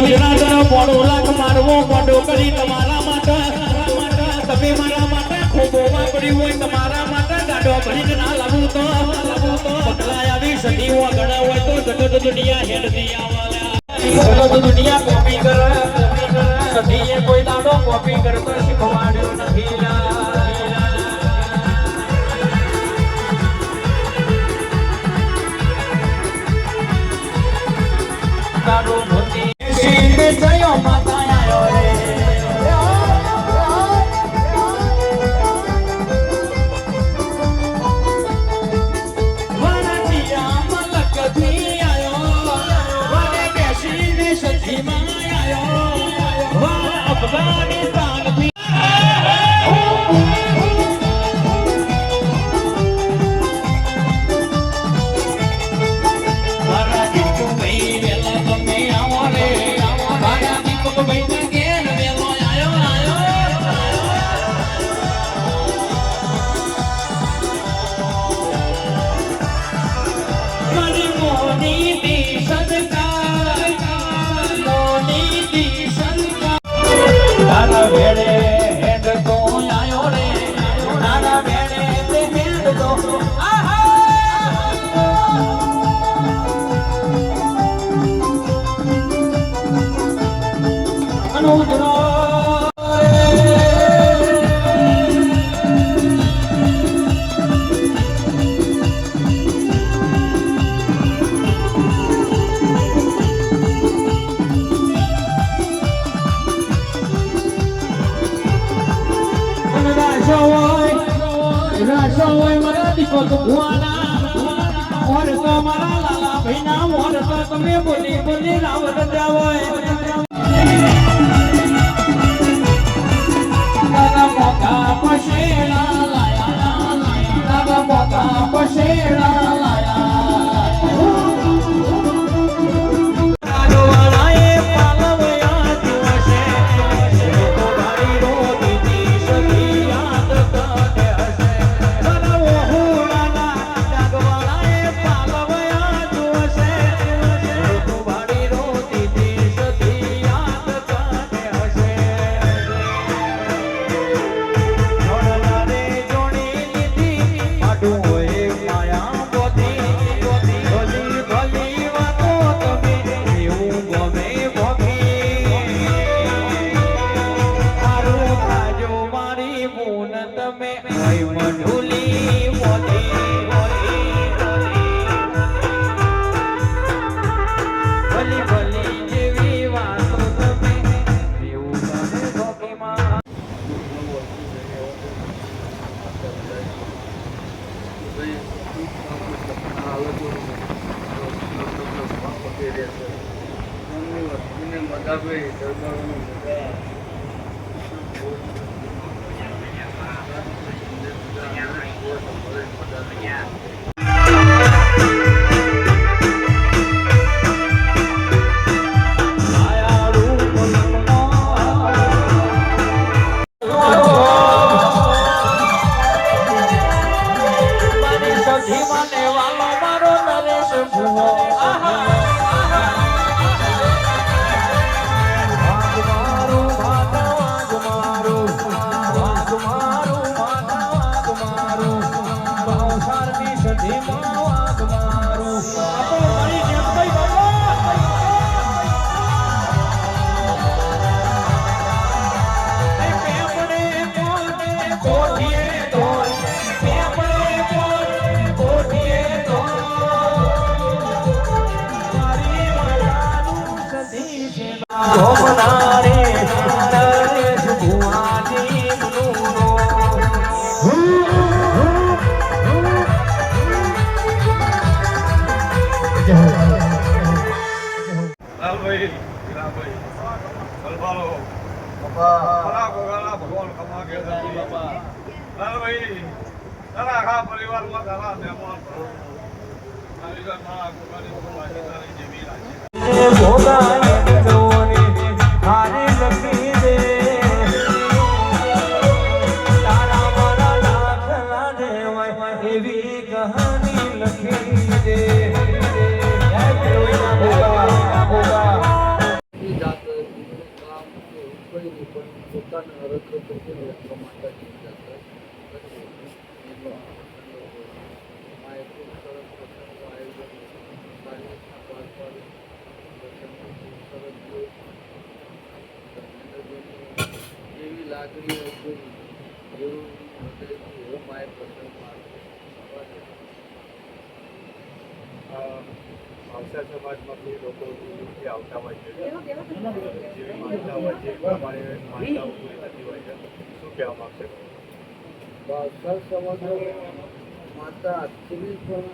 ગુજરાતનો પોણો લાખ મારવો મોઢો કરી તમારા માટે તમે મારા માટે ખૂબ વાપર્યું હોય તમારા માટે ગાડો ભરીને ના લાવું તો પગલા આવી સદી વગણ હોય તો જગત દુનિયા હેડતી આવાલા જગત દુનિયા કોપી કરે સદીએ કોઈ દાડો કોપી કરતો શીખવાડ્યો નથી તારો મોતી સીને જયો માતા આયો રે વણતિયા મલક થી આયો વને બેસીને સધી માં આયો અફઘાનિસ્તાન થી તમે બોલી બોલી રાવત જાવોય તારા મોકા પશેડા લાયા તારા મોકા પશેડા લાયા અને હરખો થશે એટલો માતાજી જાત્રા કરવી. એનો પ્રસંગ હોય. એમાં એટલું સરસ પ્રસંગનું આયોજન સારી રીતના પાર પાડી પ્રસંગો ખૂબ સરસ ગયો. ધર્મેન્દ્રભાઈની એવી લાગણી હતી એવું હૃદયથી એવો માય પ્રસંગ માર્ગ ભાવસા સમાજમાંથી લોકો દૂરથી આવતા હોય છે જેવી માનતા હોય છે એ પ્રમાણે માનતાઓ પૂરી થતી હોય છે. શું કહેવા માગશે? ભાવસા સમાજમાં માતા આજથી પણ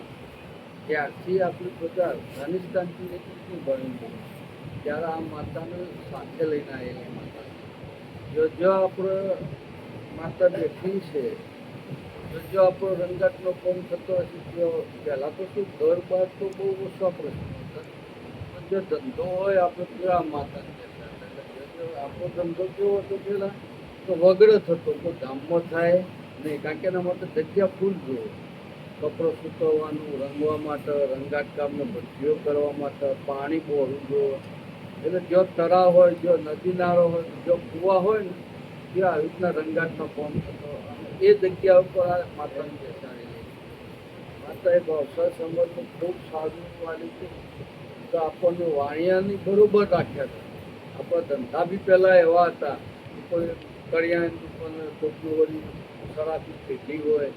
ત્યારથી આપણી પ્રજા અફઘાનિસ્તાનથી નીકળી બની ત્યારે આ માતાને સાથે લઈને આવેલી માતા જો આપણે માતા બેઠી છે જો આપણો રંગાટનો કોમ થતો હશે જો પહેલાં તો શું ઘર બહાર તો બહુ ઓછા પ્રશ્નો હતા પણ જો ધંધો હોય આપણે કેવા માતાને કહેતા હતા. જો આપણો ધંધો કેવો હતો પહેલાં તો વગડો થતો તો ગામમાં થાય નહીં કારણ કે એના માટે જગ્યા ફૂલ જોવે કપડો સૂકવવાનું રંગવા માટે રંગાટ કામને ભઠ્ઠીઓ કરવા માટે પાણી બોરવું જોવે એટલે જો તળાવ હોય જો નદી નાળો હોય જો કૂવા હોય ને ત્યાં આવી રીતના રંગાટનો કોમ થતો એ જગ્યા ઉપર આ માતાની બેસાડેલી માતા એક અવસર સંબંધનું ખૂબ સારું વાળી છે તો આપણને વાણિયાની બરોબર રાખ્યા હતા. આપણા ધંધા બી પહેલાં એવા હતા કે કોઈ કરિયાણાની દુકાન કોઈની વળી સરાફી પેઢી હોય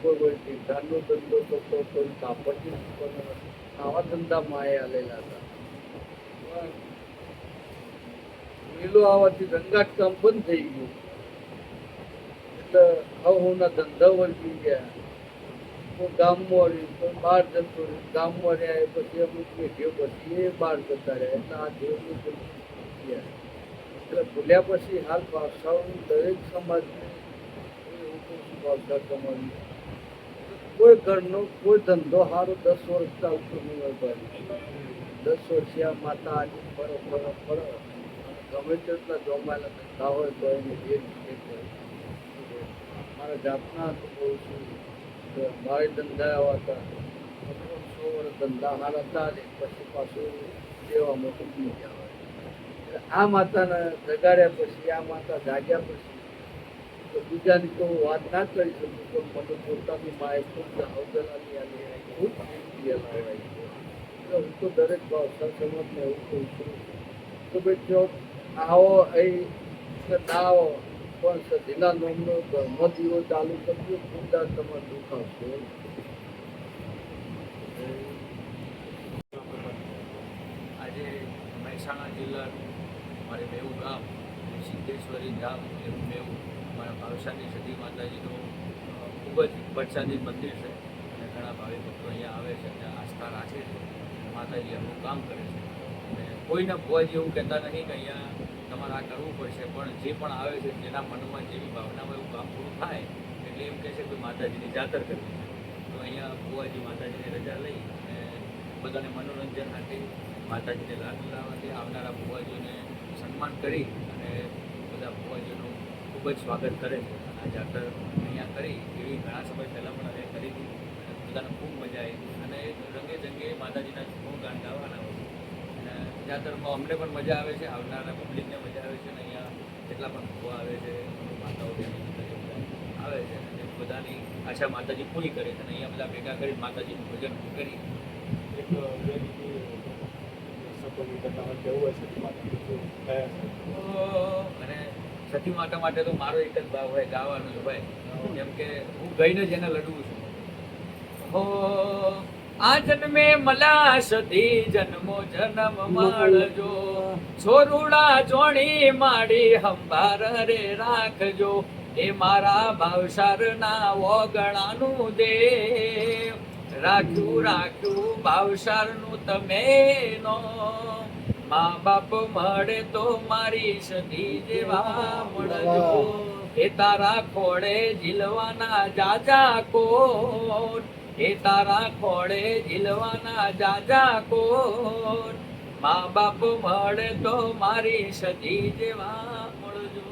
કોઈ ધાનનો ધંધો કરતો કોઈ કાપડની દુકાન હોય આવા ધંધા માએ આલેલા હતા. મિલો આવવાથી રંગાટ કામ બંધ થઈ ગયું એટલે હવના ધંધા વળગી ગયા. કોઈ ગામમાં રહી કોઈ બહાર જતો રહ્યું ગામમાં રહ્યા પછી અમુક પેઢીઓ પછી એ બહાર જતા રહ્યા એટલે આ દેવની ગયા એટલે ભૂલ્યા પછી હાલ ભાષાઓની દરેક સમાજને એવું કહું છું ભાષા કમાવી કોઈ ઘરનો કોઈ ધંધો સારો 10 વર્ષ ચાલતો નહીં હોય ભાઈ 10 વર્ષિયા માતા આજે ફરો ગમે તેટલા જોમાયેલા ધંધા હોય તો એને એક મારા જાતના તો કહું છું કે મારે ધંધા એવા હતા 100 વર્ષ ધંધા સારા ચાલે પછી પાછું દેવામાં તૂટી ગયા હોય એટલે આ માતાને જગાડ્યા પછી આ માતા જાગ્યા પછી તો બીજાની તો હું વાત ના કરી શકું પણ મને પોતાની માએ ખૂબ અવગણાની આવી ખૂબ એટલે હું તો દરેક ભાવસા સમાજને એવું કહું છું તો ભાઈ જો આવો અહીં કે ના આવો પણ સદીના નોમનો ધર્મ દીવો ચાલુ કરજો પૂરતા તમારે દુઃખ આવશે. આજે મહેસાણા જિલ્લાનું મારે મેવું ગામ સિદ્ધેશ્વરી ધામ એવું મેવું મારા ભાવસાની સતી માતાજીનું ખૂબ જ વરસાદી મંદિર છે અને ઘણા ભાવિ ભક્તો અહીંયા આવે છે અને આસ્થા રાખે છે માતાજી એમનું કામ કરે છે અને કોઈના ભુવાજી એવું કહેતા નથી કે અહીંયા તમારે આ કરવું પડશે પણ જે પણ આવે છે જેના મનમાં જેવી ભાવનામાં એવું કામ પૂરું થાય એટલે એમ કહે છે કે માતાજીની જાતર કરવી છે તો અહીંયા ભુવાજી માતાજીની રજા લઈ અને બધાને મનોરંજન આપી માતાજીને લાભ લાવવાથી આવનારા ભુવાજીઓને સન્માન કરી અને બધા ભુવાજીઓનું ખૂબ જ સ્વાગત કરે છે. આ જાતર અહીંયા કરી એવી ઘણા સમય પહેલાં પણ અમે કરી હતી બધાને ખૂબ મજા આવી અને રંગે જંગે માતાજીના ગુણગાન ગાવાના હોય અને જાતરમાં અમને પણ મજા આવે છે આવનારા પબ્લિકને મજા આવે છે અને અહીંયા જેટલા પણ ભુવા આવે છે માતાઓ આવે છે અને બધાની આશા માતાજી પૂરી કરે છે અને અહીંયા બધા ભેગા કરી માતાજીનું ભજન કરી એક બે રીતે સપોર્ટ કરતા કેવું હોય સતી માતા કયા અને સતી માતા માટે તો મારો એક જ ભાવ હોય ગાવાનું છે ભાઈ કેમ કે હું ગઈને જ એને લડવું છું. હો આ જન્મે મલા સતી જન્મો જન્મ માળજો છોરુડા ચોણી માડી હંભાર રે રાખજો એ મારા ભાવસારના ઓગણાનું દેવ રાખ્યું ભાવસારનું તમે નો મા બાપ મળે તો મારી સતી જેવા મળજો એ તારા ખોડે ઝીલવાના જાજા કોટ એ તારા ખોડે ઝીલવાના જાજા કોટ મા બાપ મળે તો મારી સતી જેવા મળજો.